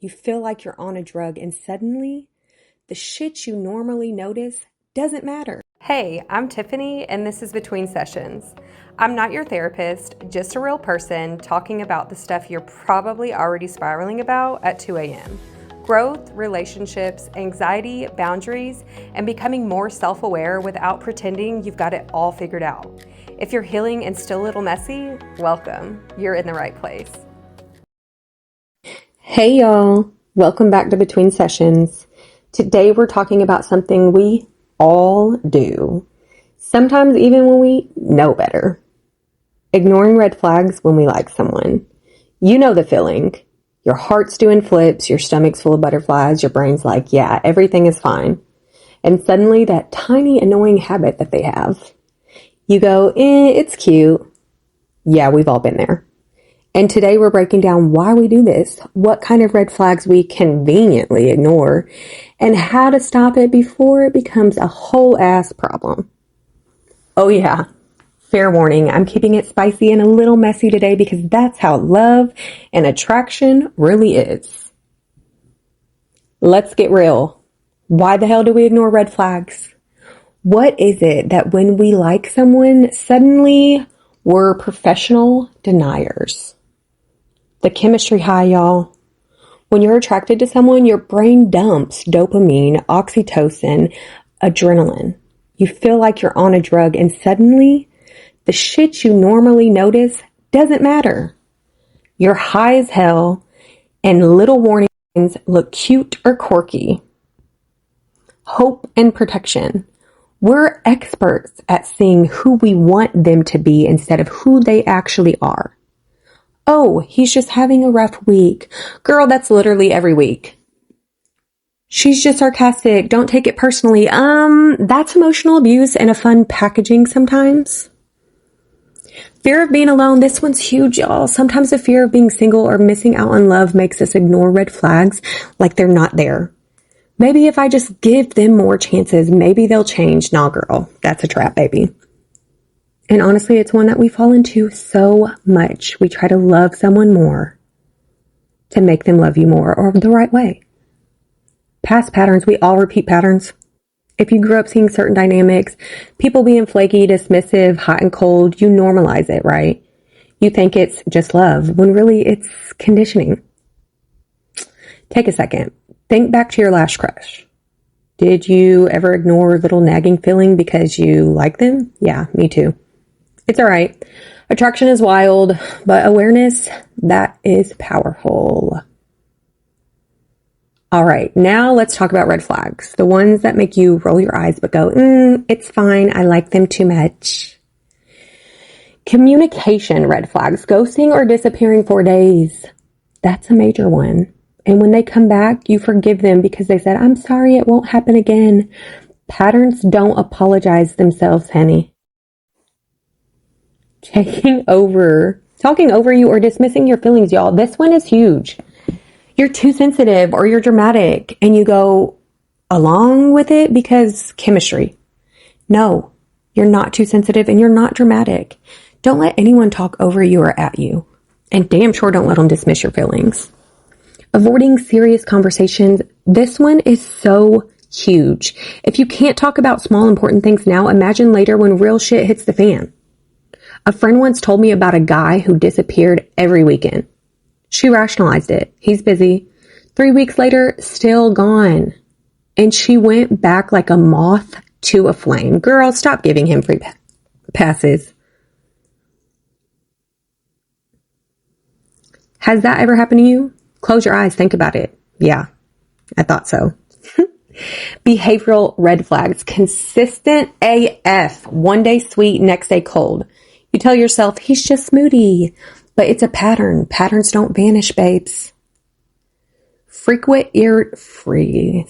You feel like you're on a drug and suddenly the shit you normally notice doesn't matter. Hey, I'm Tiffany, and this is Between Sessions. I'm not your therapist, just a real person talking about the stuff you're probably already spiraling about at 2 a.m. Growth, relationships, anxiety, boundaries, and becoming more self-aware without pretending you've got it all figured out. If you're healing and still a little messy, welcome. You're in the right place. Hey y'all, welcome back to Between Sessions. Today we're talking about something we all do, sometimes even when we know better. Ignoring red flags when we like someone. You know the feeling. Your heart's doing flips, your stomach's full of butterflies, your brain's like, yeah, everything is fine. And suddenly that tiny annoying habit that they have. You go, it's cute. Yeah, we've all been there. And today we're breaking down why we do this, what kind of red flags we conveniently ignore, and how to stop it before it becomes a whole ass problem. Oh yeah, fair warning, I'm keeping it spicy and a little messy today because that's how love and attraction really is. Let's get real. Why the hell do we ignore red flags? What is it that when we like someone, suddenly we're professional deniers? The chemistry high, y'all. When you're attracted to someone, your brain dumps dopamine, oxytocin, adrenaline. You feel like you're on a drug and suddenly the shit you normally notice doesn't matter. You're high as hell and little warning signs look cute or quirky. Hope and protection. We're experts at seeing who we want them to be instead of who they actually are. Oh, he's just having a rough week. Girl, that's literally every week. She's just sarcastic. Don't take it personally. That's emotional abuse and a fun packaging sometimes. Fear of being alone. This one's huge, y'all. Sometimes the fear of being single or missing out on love makes us ignore red flags like they're not there. Maybe if I just give them more chances, maybe they'll change. Nah, girl, that's a trap, baby. And honestly, it's one that we fall into so much. We try to love someone more to make them love you more or the right way. Past patterns, we all repeat patterns. If you grew up seeing certain dynamics, people being flaky, dismissive, hot and cold, you normalize it, right? You think it's just love when really it's conditioning. Take a second. Think back to your last crush. Did you ever ignore a little nagging feeling because you like them? Yeah, me too. It's all right. Attraction is wild, but awareness, that is powerful. All right, now let's talk about red flags. The ones that make you roll your eyes but go, it's fine. I like them too much. Communication red flags, ghosting or disappearing for days. That's a major one. And when they come back, you forgive them because they said, I'm sorry, it won't happen again. Patterns don't apologize themselves, honey. Talking over you or dismissing your feelings, y'all. This one is huge. You're too sensitive or you're dramatic and you go along with it because chemistry. No, you're not too sensitive and you're not dramatic. Don't let anyone talk over you or at you. And damn sure don't let them dismiss your feelings. Avoiding serious conversations. This one is so huge. If you can't talk about small important things now, imagine later when real shit hits the fan. A friend once told me about a guy who disappeared every weekend. She rationalized it. He's busy. 3 weeks later, still gone. And she went back like a moth to a flame. Girl, stop giving him free passes. Has that ever happened to you? Close your eyes. Think about it. Yeah, I thought so. Behavioral red flags. Consistent AF. One day sweet, next day cold. You tell yourself, he's just moody. But it's a pattern. Patterns don't vanish, babes. Frequent irritability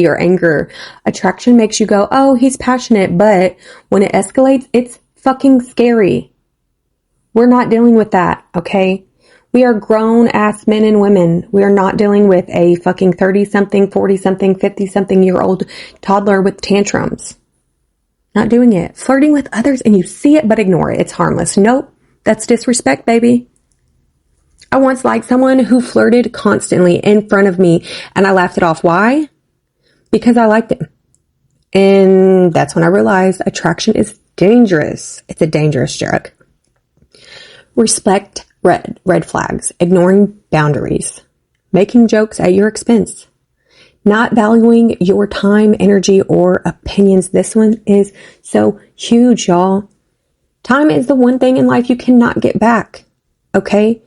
or anger. Attraction makes you go, oh, he's passionate. But when it escalates, it's fucking scary. We're not dealing with that, okay? We are grown-ass men and women. We are not dealing with a fucking 30-something, 40-something, 50-something-year-old toddler with tantrums. Not doing it. Flirting with others and you see it but ignore it. It's harmless. Nope. That's disrespect, baby. I once liked someone who flirted constantly in front of me and I laughed it off. Why? Because I liked him. And that's when I realized attraction is dangerous. It's a dangerous drug. Respect red flags, ignoring boundaries, making jokes at your expense, not valuing your time, energy, or opinions. This one is so huge, y'all. Time is the one thing in life you cannot get back. Okay?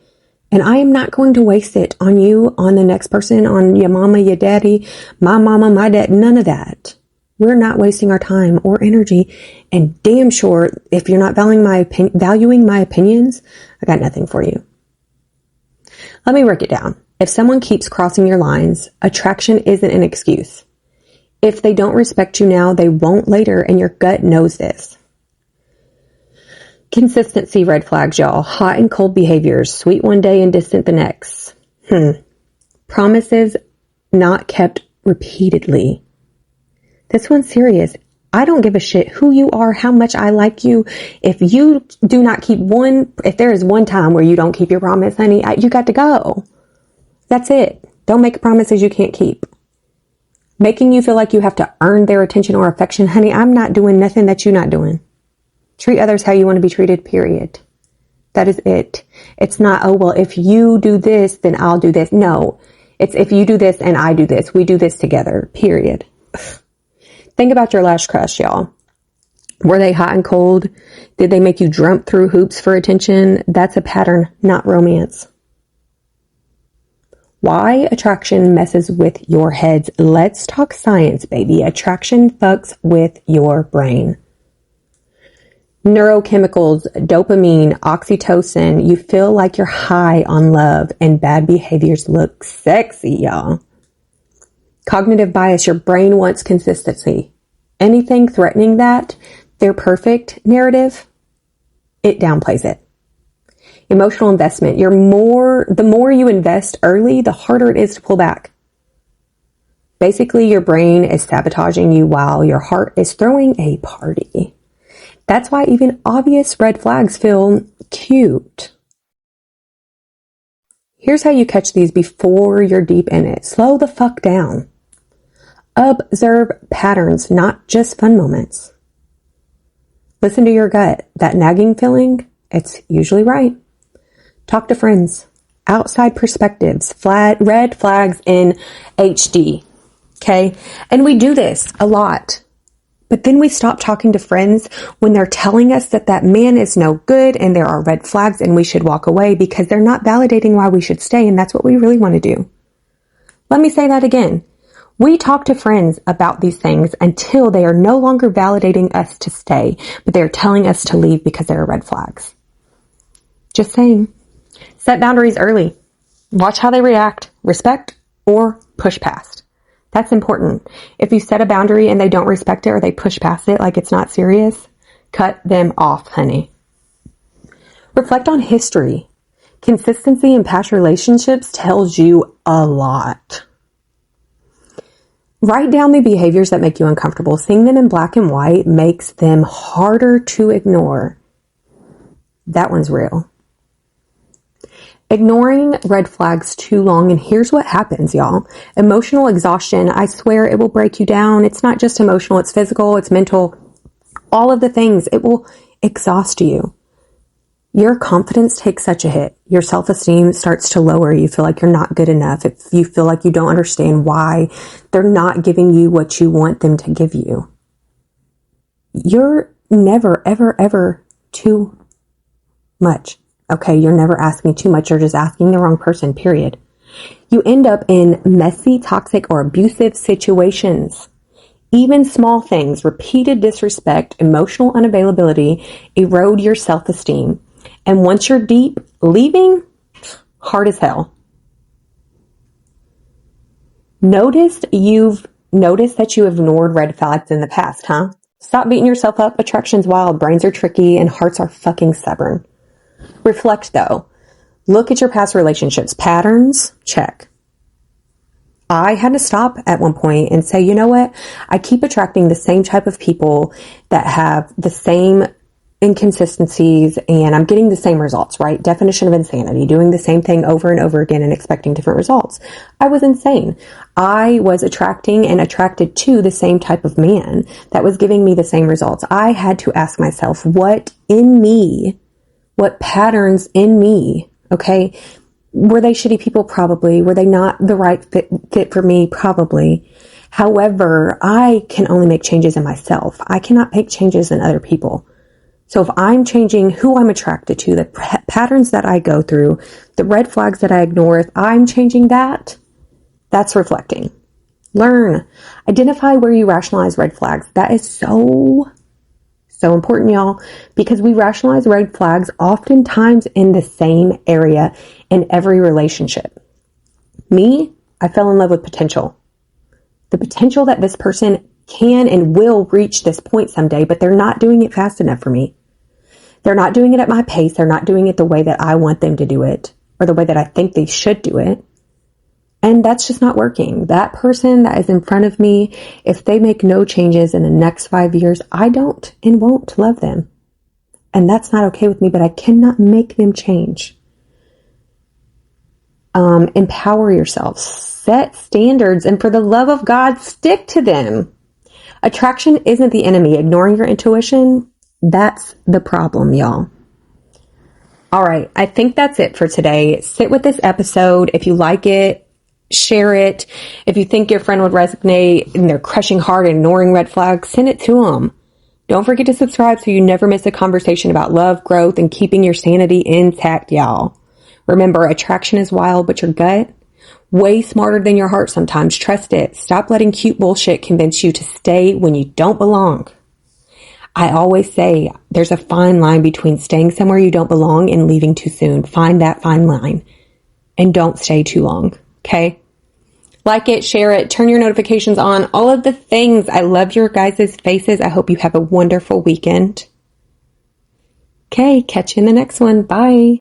And I am not going to waste it on you, on the next person, on your mama, your daddy, my mama, my dad, none of that. We're not wasting our time or energy. And damn sure, if you're not valuing my opinions, I got nothing for you. Let me break it down. If someone keeps crossing your lines, attraction isn't an excuse. If they don't respect you now, they won't later, and your gut knows this. Consistency red flags, y'all. Hot and cold behaviors. Sweet one day and distant the next. Promises not kept repeatedly. This one's serious. I don't give a shit who you are, how much I like you. If you do not keep if there is one time where you don't keep your promise, honey, you got to go. That's it. Don't make promises you can't keep. Making you feel like you have to earn their attention or affection, honey, I'm not doing nothing that you're not doing. Treat others how you want to be treated, period. That is it. It's not, oh, well, if you do this, then I'll do this. No, it's if you do this and I do this, we do this together, period. Think about your last crush, y'all. Were they hot and cold? Did they make you jump through hoops for attention? That's a pattern, not romance. Why attraction messes with your heads? Let's talk science, baby. Attraction fucks with your brain. Neurochemicals, dopamine, oxytocin. You feel like you're high on love, and bad behaviors look sexy, y'all. Cognitive bias. Your brain wants consistency. Anything threatening that, their perfect narrative, it downplays it. Emotional investment. The more you invest early, the harder it is to pull back. Basically, your brain is sabotaging you while your heart is throwing a party. That's why even obvious red flags feel cute. Here's how you catch these before you're deep in it. Slow the fuck down. Observe patterns, not just fun moments. Listen to your gut. That nagging feeling, it's usually right. Talk to friends. Outside perspectives. Red flags in HD. Okay? And we do this a lot. But then we stop talking to friends when they're telling us that man is no good and there are red flags and we should walk away because they're not validating why we should stay, and that's what we really want to do. Let me say that again. We talk to friends about these things until they are no longer validating us to stay, but they're telling us to leave because there are red flags. Just saying. Set boundaries early. Watch how they react, respect, or push past. That's important. If you set a boundary and they don't respect it or they push past it like it's not serious, cut them off, honey. Reflect on history. Consistency in past relationships tells you a lot. Write down the behaviors that make you uncomfortable. Seeing them in black and white makes them harder to ignore. That one's real. Ignoring red flags too long, and here's what happens, y'all. Emotional exhaustion, I swear it will break you down. It's not just emotional, it's physical, it's mental, all of the things. It will exhaust you. Your confidence takes such a hit. Your self-esteem starts to lower. You feel like you're not good enough. If you feel like you don't understand why they're not giving you what you want them to give you. You're never, ever, ever too much. Okay, you're never asking too much. You're just asking the wrong person, period. You end up in messy, toxic, or abusive situations. Even small things, repeated disrespect, emotional unavailability, erode your self-esteem. And once you're deep, leaving, hard as hell. Notice that you've ignored red flags in the past, huh? Stop beating yourself up. Attraction's wild. Brains are tricky and hearts are fucking stubborn. Reflect though. Look at your past relationships. Patterns, check. I had to stop at one point and say, you know what? I keep attracting the same type of people that have the same inconsistencies and I'm getting the same results, right? Definition of insanity, doing the same thing over and over again and expecting different results. I was insane. I was attracting and attracted to the same type of man that was giving me the same results. I had to ask myself, what in me, what patterns in me, okay? Were they shitty people? Probably. Were they not the right fit for me? Probably. However, I can only make changes in myself. I cannot make changes in other people. So if I'm changing who I'm attracted to, the patterns that I go through, the red flags that I ignore, if I'm changing that, that's reflecting. Learn. Identify where you rationalize red flags. That is so important, y'all, because we rationalize red flags oftentimes in the same area in every relationship. Me, I fell in love with potential. The potential that this person can and will reach this point someday, but they're not doing it fast enough for me. They're not doing it at my pace. They're not doing it the way that I want them to do it or the way that I think they should do it. And that's just not working. That person that is in front of me, if they make no changes in the next 5 years, I don't and won't love them. And that's not okay with me, but I cannot make them change. Empower yourself. Set standards. And for the love of God, stick to them. Attraction isn't the enemy. Ignoring your intuition, that's the problem, y'all. All right. I think that's it for today. Sit with this episode. If you like it, share it. If you think your friend would resonate and they're crushing hard and ignoring red flags, send it to them. Don't forget to subscribe so you never miss a conversation about love, growth, and keeping your sanity intact, y'all. Remember, attraction is wild, but your gut, way smarter than your heart sometimes. Trust it. Stop letting cute bullshit convince you to stay when you don't belong. I always say there's a fine line between staying somewhere you don't belong and leaving too soon. Find that fine line and don't stay too long. Okay? Like it, share it, turn your notifications on, all of the things. I love your guys' faces. I hope you have a wonderful weekend. Okay, catch you in the next one. Bye.